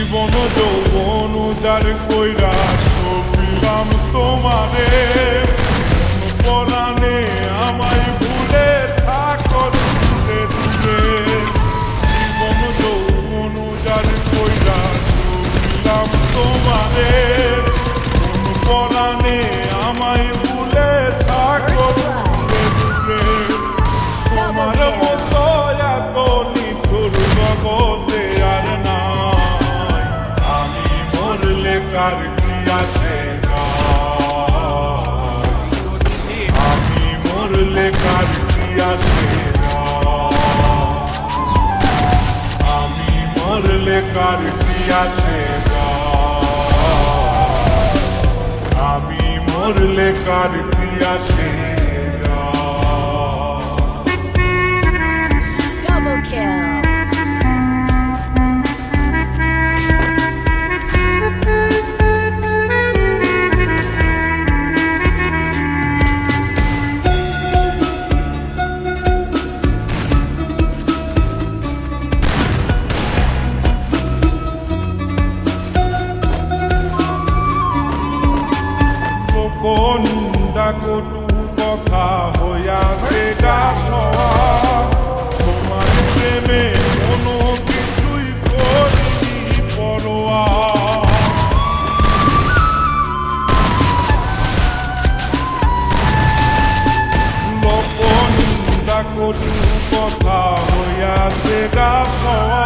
জীবন যৌবন উজার কইরা সপিলাম তোমারে পরাণে আমায় ভুলে থাকো দূরে দূরে। জীবন যৌবন উজার কইরা সপিলাম তোমারে পরাণে আমায় ভুলে থাকো দূরে দূরে। তোমার মতো এত নিঠুর জগতে আর নাই, আমি মরলে কার কি আসে যায়, আমি মরলে কার কি আসে যায়, আমি মরলে কার কি আসে যায়, আমি মরলে কার কি আসে যায়। Double kill. নিন্দা কটু কথা হইয়াছে গাছওয়া, তোমার প্রেমে কোনো কিছুই করিনি পরোয়া। লোক নিন্দা কটু কথা হইয়াছে গাছওয়া,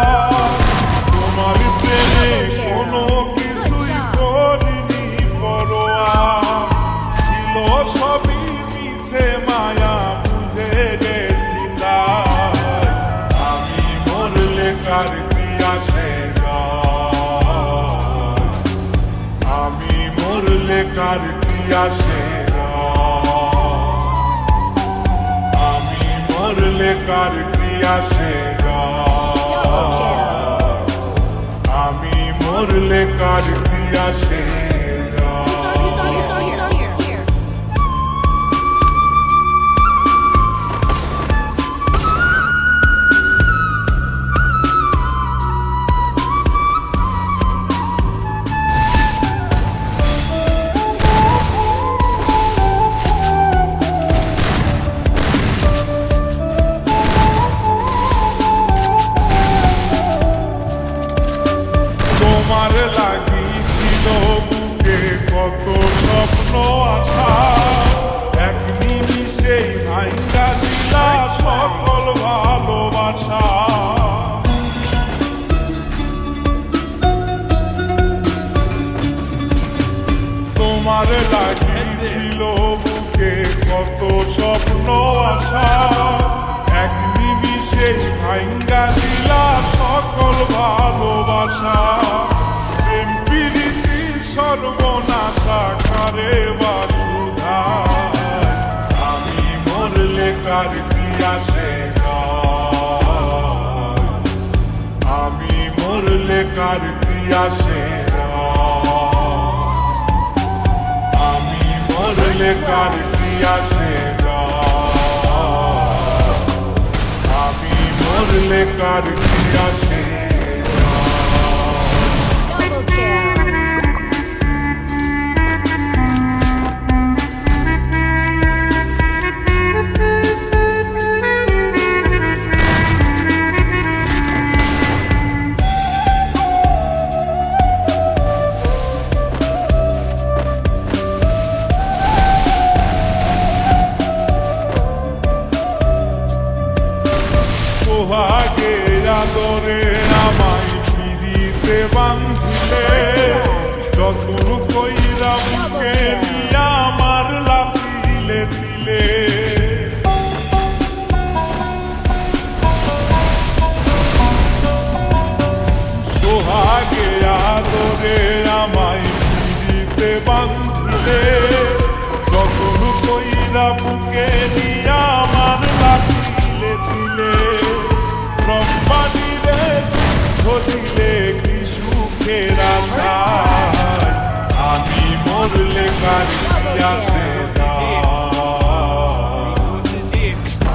তোমার প্রেমে কোনো কিছুই করিনি পরোয়া। সবই মিছে মায়া বুঝে গেছি তাই, আমি মরলে কার কি আসে যায়, আমি মরলে কার কি আসে যায়, আমি মরলে কার কি আসে যায়, আমি মরলে কার কি আসে যায়। তোমার লাগিছিল বুকে কত স্বপ্ন আশা, এক নিমিষেই ভাঙ্গা দিলা সকল ভালোবাসা। তোমার লাগিছিল বুকে কত স্বপ্ন আশা, এক নিমিষেই ভাঙ্গা দিলা সকল ভালোবাসা। প্রেম প্রীতি সর্বনাশা করে বাসুধায়, আমি মরলে কার কি আসে যায়, আমি মরলে কার কি আসে যায়, আমি মরলে কার কি আসে যায়, আমি মরলে কার কি আসে। Double kill. সোহাগে আদরে আমায় পিড়িতে বাঁধিলে, যতন কইরা বুকে নিয়া মারলা তিলে তিলে। সোহাগে আদরে আমায় পিড়িতে বাঁধিলে, যতন কইরা বুকে নিয়া মারলা তিলে তিলে। রম্বানিরে ধরিলে কি সুখের আশায়, আমি মরলে কার কি আসে যায়,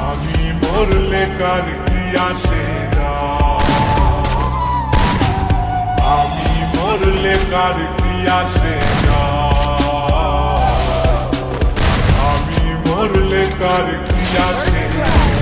আমি মরলে কার কি আসে যায়, আমি মরলে কার কি আসে যায়, আমি মরলে কার কি আসে যায়।